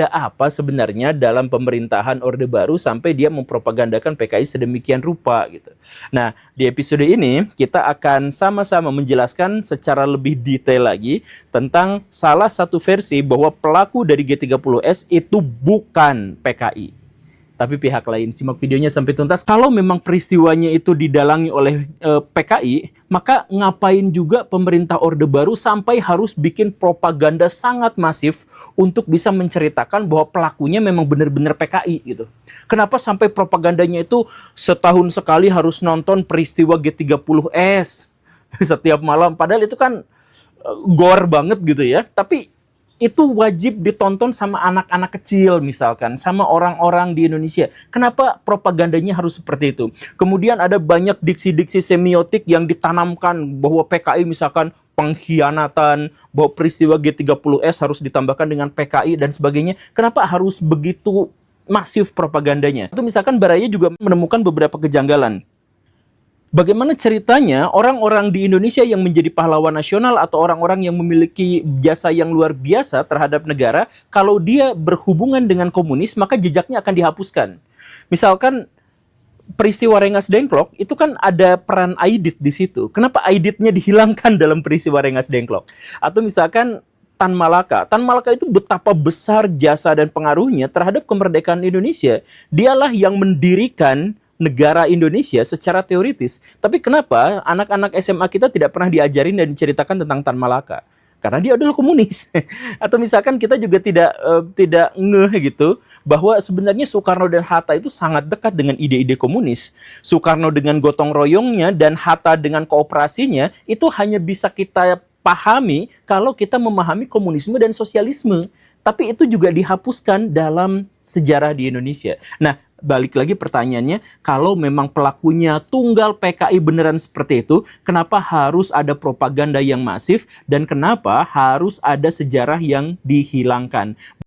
ada apa sebenarnya dalam pemerintahan Orde Baru sampai dia mempropagandakan PKI sedemikian rupa gitu. Nah, di episode ini kita akan sama-sama menjelaskan secara lebih detail lagi tentang salah satu versi bahwa pelaku dari G30S itu bukan PKI, tapi pihak lain. Simak videonya sampai tuntas. Kalau memang peristiwanya itu didalangi oleh PKI, maka ngapain juga pemerintah Orde Baru sampai harus bikin propaganda sangat masif untuk bisa menceritakan bahwa pelakunya memang benar-benar PKI gitu. Kenapa sampai propagandanya itu setahun sekali harus nonton peristiwa G30S setiap malam, padahal itu kan gore banget gitu ya. Tapi itu wajib ditonton sama anak-anak kecil misalkan, sama orang-orang di Indonesia. Kenapa propagandanya harus seperti itu? Kemudian ada banyak diksi-diksi semiotik yang ditanamkan bahwa PKI misalkan pengkhianatan, bahwa peristiwa G30S harus ditambahkan dengan PKI dan sebagainya. Kenapa harus begitu masif propagandanya? Itu misalkan Baraya juga menemukan beberapa kejanggalan. Bagaimana ceritanya orang-orang di Indonesia yang menjadi pahlawan nasional atau orang-orang yang memiliki jasa yang luar biasa terhadap negara, kalau dia berhubungan dengan komunis, maka jejaknya akan dihapuskan. Misalkan peristiwa Rengas Dengklok, itu kan ada peran Aidit di situ. Kenapa Aiditnya dihilangkan dalam peristiwa Rengas Dengklok? Atau misalkan Tan Malaka. Tan Malaka itu betapa besar jasa dan pengaruhnya terhadap kemerdekaan Indonesia. Dialah yang mendirikan negara Indonesia secara teoritis. Tapi kenapa anak-anak SMA kita tidak pernah diajarin dan diceritakan tentang Tan Malaka? Karena dia adalah komunis. Atau misalkan kita juga tidak ngeh gitu bahwa sebenarnya Soekarno dan Hatta itu sangat dekat dengan ide-ide komunis. Soekarno dengan gotong royongnya dan Hatta dengan kooperasinya itu hanya bisa kita pahami kalau kita memahami komunisme dan sosialisme. Tapi itu juga dihapuskan dalam sejarah di Indonesia. Nah, balik lagi pertanyaannya, kalau memang pelakunya tunggal PKI beneran seperti itu, kenapa harus ada propaganda yang masif dan kenapa harus ada sejarah yang dihilangkan?